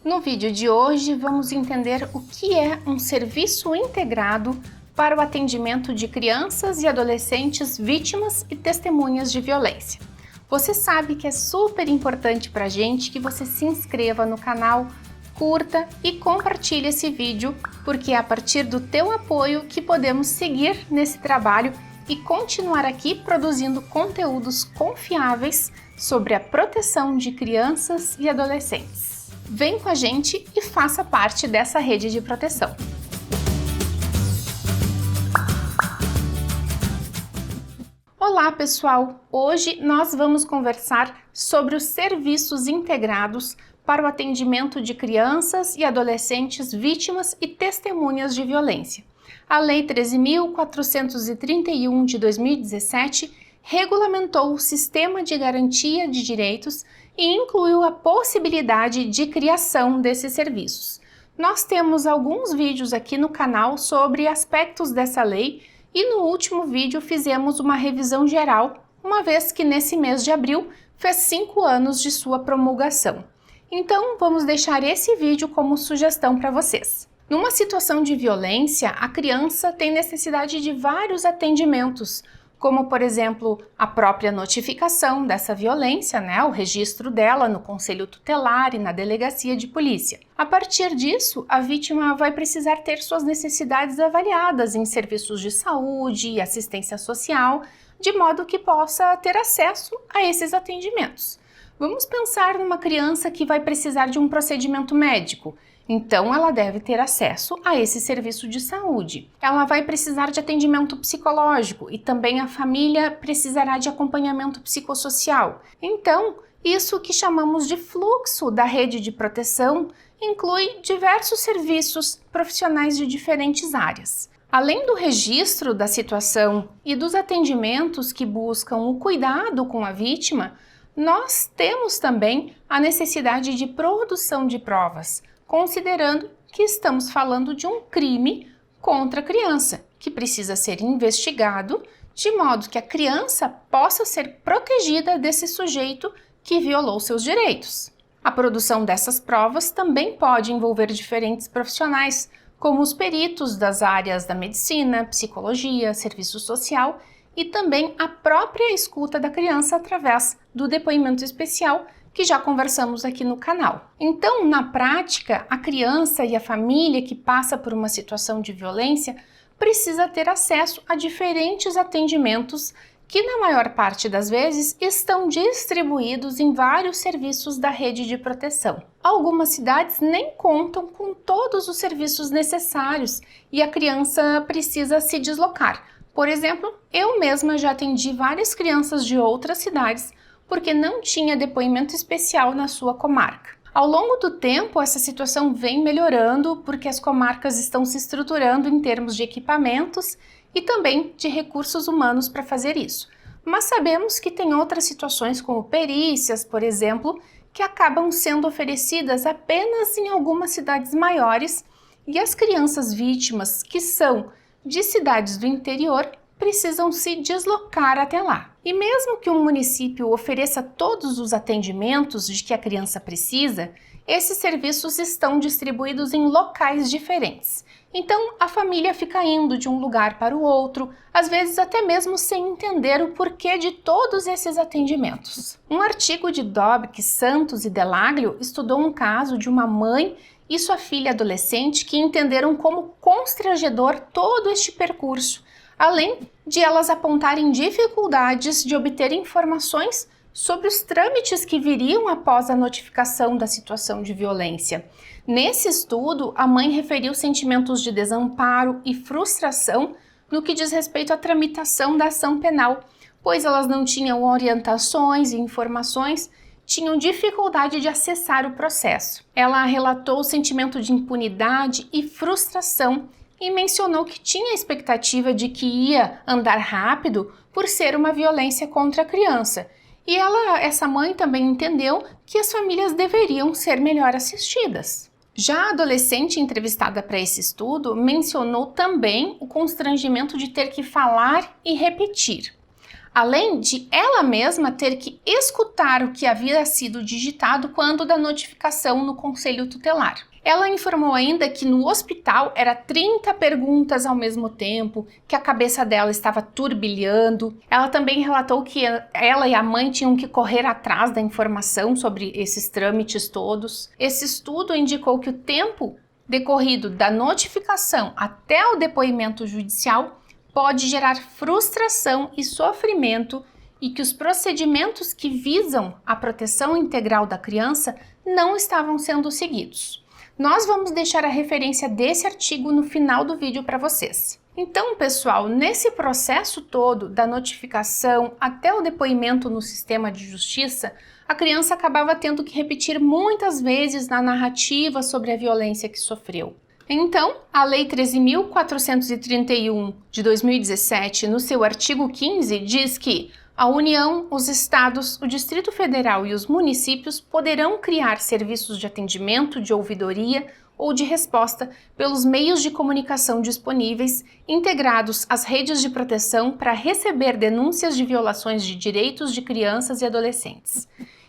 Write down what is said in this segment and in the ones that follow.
No vídeo de hoje, vamos entender o que é um serviço integrado para o atendimento de crianças e adolescentes vítimas e testemunhas de violência. Você sabe que é super importante para a gente que você se inscreva no canal, curta e compartilhe esse vídeo, porque é a partir do teu apoio que podemos seguir nesse trabalho e continuar aqui produzindo conteúdos confiáveis sobre a proteção de crianças e adolescentes. Vem com a gente e faça parte dessa rede de proteção. Olá, pessoal! Hoje nós vamos conversar sobre os serviços integrados para o atendimento de crianças e adolescentes vítimas e testemunhas de violência. A Lei 13.431 de 2017 regulamentou o sistema de garantia de direitos e incluiu a possibilidade de criação desses serviços. Nós temos alguns vídeos aqui no canal sobre aspectos dessa lei e no último vídeo fizemos uma revisão geral, uma vez que nesse mês de abril fez 5 anos de sua promulgação. Então vamos deixar esse vídeo como sugestão para vocês. Numa situação de violência, a criança tem necessidade de vários atendimentos, como, por exemplo, a própria notificação dessa violência, o registro dela no conselho tutelar e na delegacia de polícia. A partir disso, a vítima vai precisar ter suas necessidades avaliadas em serviços de saúde e assistência social, de modo que possa ter acesso a esses atendimentos. Vamos pensar numa criança que vai precisar de um procedimento médico. Então, ela deve ter acesso a esse serviço de saúde. Ela vai precisar de atendimento psicológico e também a família precisará de acompanhamento psicossocial. Então, isso que chamamos de fluxo da rede de proteção inclui diversos serviços profissionais de diferentes áreas. Além do registro da situação e dos atendimentos que buscam o cuidado com a vítima, nós temos também a necessidade de produção de provas, considerando que estamos falando de um crime contra a criança, que precisa ser investigado de modo que a criança possa ser protegida desse sujeito que violou seus direitos. A produção dessas provas também pode envolver diferentes profissionais, como os peritos das áreas da medicina, psicologia, serviço social e também a própria escuta da criança através do depoimento especial, que já conversamos aqui no canal. Então, na prática, a criança e a família que passa por uma situação de violência precisa ter acesso a diferentes atendimentos que, na maior parte das vezes, estão distribuídos em vários serviços da rede de proteção. Algumas cidades nem contam com todos os serviços necessários e a criança precisa se deslocar. Por exemplo, eu mesma já atendi várias crianças de outras cidades porque não tinha depoimento especial na sua comarca. Ao longo do tempo, essa situação vem melhorando porque as comarcas estão se estruturando em termos de equipamentos e também de recursos humanos para fazer isso. Mas sabemos que tem outras situações, como perícias, por exemplo, que acabam sendo oferecidas apenas em algumas cidades maiores e as crianças vítimas, que são de cidades do interior, precisam se deslocar até lá. E mesmo que um município ofereça todos os atendimentos de que a criança precisa, esses serviços estão distribuídos em locais diferentes. Então, a família fica indo de um lugar para o outro, às vezes até mesmo sem entender o porquê de todos esses atendimentos. Um artigo de Dobke, Santos e Delaglio estudou um caso de uma mãe e sua filha adolescente que entenderam como constrangedor todo este percurso, além de elas apontarem dificuldades de obter informações sobre os trâmites que viriam após a notificação da situação de violência. Nesse estudo, a mãe referiu sentimentos de desamparo e frustração no que diz respeito à tramitação da ação penal, pois elas não tinham orientações e informações, tinham dificuldade de acessar o processo. Ela relatou o sentimento de impunidade e frustração e mencionou que tinha a expectativa de que ia andar rápido por ser uma violência contra a criança. E essa mãe também entendeu que as famílias deveriam ser melhor assistidas. Já a adolescente entrevistada para esse estudo mencionou também o constrangimento de ter que falar e repetir. além de ela mesma ter que escutar o que havia sido digitado quando da notificação no conselho tutelar. Ela informou ainda que no hospital era 30 perguntas ao mesmo tempo, que a cabeça dela estava turbilhando. Ela também relatou que ela e a mãe tinham que correr atrás da informação sobre esses trâmites todos. Esse estudo indicou que o tempo decorrido da notificação até o depoimento judicial pode gerar frustração e sofrimento e que os procedimentos que visam a proteção integral da criança não estavam sendo seguidos. Nós vamos deixar a referência desse artigo no final do vídeo para vocês. Então, pessoal, nesse processo todo, da notificação até o depoimento no sistema de justiça, a criança acabava tendo que repetir muitas vezes na narrativa sobre a violência que sofreu. Então, a Lei 13.431 de 2017, no seu artigo 15, diz que a União, os Estados, o Distrito Federal e os municípios poderão criar serviços de atendimento, de ouvidoria ou de resposta pelos meios de comunicação disponíveis, integrados às redes de proteção para receber denúncias de violações de direitos de crianças e adolescentes.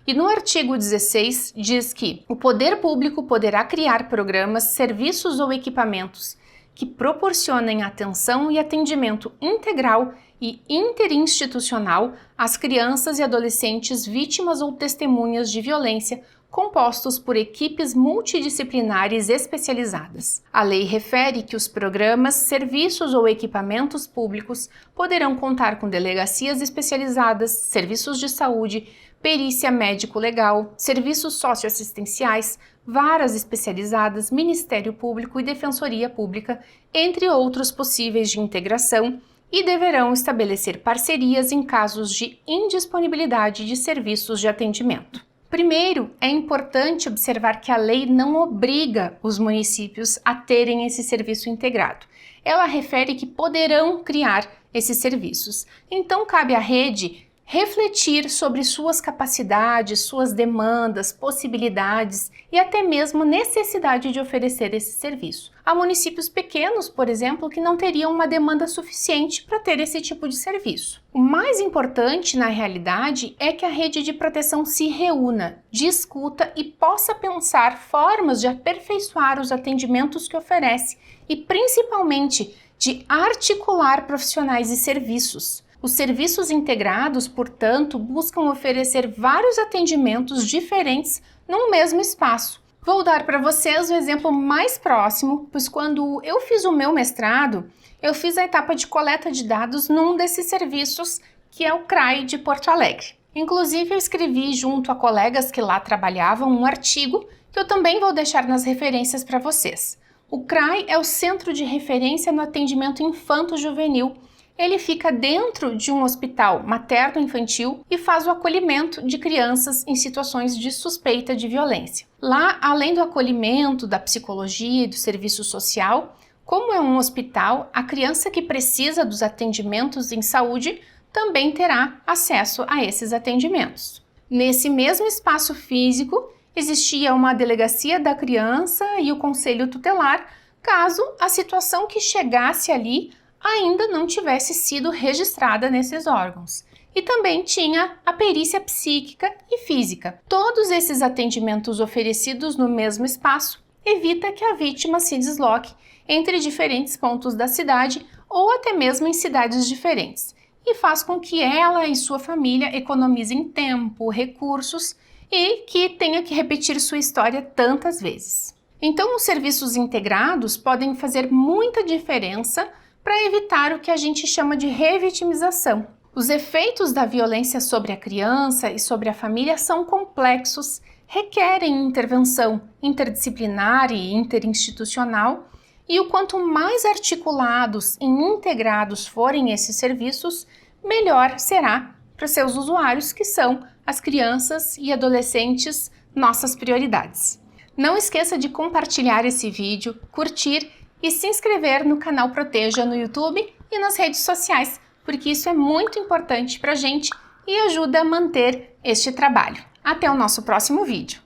E no artigo 16 diz que o poder público poderá criar programas, serviços ou equipamentos que proporcionem atenção e atendimento integral e interinstitucional às crianças e adolescentes vítimas ou testemunhas de violência, compostos por equipes multidisciplinares especializadas. A lei refere que os programas, serviços ou equipamentos públicos poderão contar com delegacias especializadas, serviços de saúde, perícia médico-legal, serviços socioassistenciais, varas especializadas, Ministério Público e Defensoria Pública, entre outros possíveis de integração, e deverão estabelecer parcerias em casos de indisponibilidade de serviços de atendimento. Primeiro, é importante observar que a lei não obriga os municípios a terem esse serviço integrado. Ela refere que poderão criar esses serviços. Então, cabe à rede refletir sobre suas capacidades, suas demandas, possibilidades e até mesmo necessidade de oferecer esse serviço. Há municípios pequenos, por exemplo, que não teriam uma demanda suficiente para ter esse tipo de serviço. O mais importante, na realidade, é que a rede de proteção se reúna, discuta e possa pensar formas de aperfeiçoar os atendimentos que oferece e, principalmente, de articular profissionais e serviços. Os serviços integrados, portanto, buscam oferecer vários atendimentos diferentes num mesmo espaço. Vou dar para vocês o exemplo mais próximo, pois quando eu fiz o meu mestrado, eu fiz a etapa de coleta de dados num desses serviços, que é o CRAI de Porto Alegre. Inclusive, eu escrevi junto a colegas que lá trabalhavam um artigo que eu também vou deixar nas referências para vocês. O CRAI é o Centro de Referência no Atendimento Infanto-Juvenil. Ele fica dentro de um hospital materno-infantil e faz o acolhimento de crianças em situações de suspeita de violência. Lá, além do acolhimento, da psicologia e do serviço social, como é um hospital, a criança que precisa dos atendimentos em saúde também terá acesso a esses atendimentos. Nesse mesmo espaço físico, existia uma delegacia da criança e o conselho tutelar, caso a situação que chegasse ali ainda não tivesse sido registrada nesses órgãos. E também tinha a perícia psíquica e física. Todos esses atendimentos oferecidos no mesmo espaço evita que a vítima se desloque entre diferentes pontos da cidade ou até mesmo em cidades diferentes, e faz com que ela e sua família economizem tempo, recursos e que tenha que repetir sua história tantas vezes. Então, os serviços integrados podem fazer muita diferença para evitar o que a gente chama de revitimização. Os efeitos da violência sobre a criança e sobre a família são complexos, requerem intervenção interdisciplinar e interinstitucional, e o quanto mais articulados e integrados forem esses serviços, melhor será para os seus usuários, que são as crianças e adolescentes, nossas prioridades. Não esqueça de compartilhar esse vídeo, curtir e se inscrever no canal Proteja no YouTube e nas redes sociais, porque isso é muito importante para a gente e ajuda a manter este trabalho. Até o nosso próximo vídeo!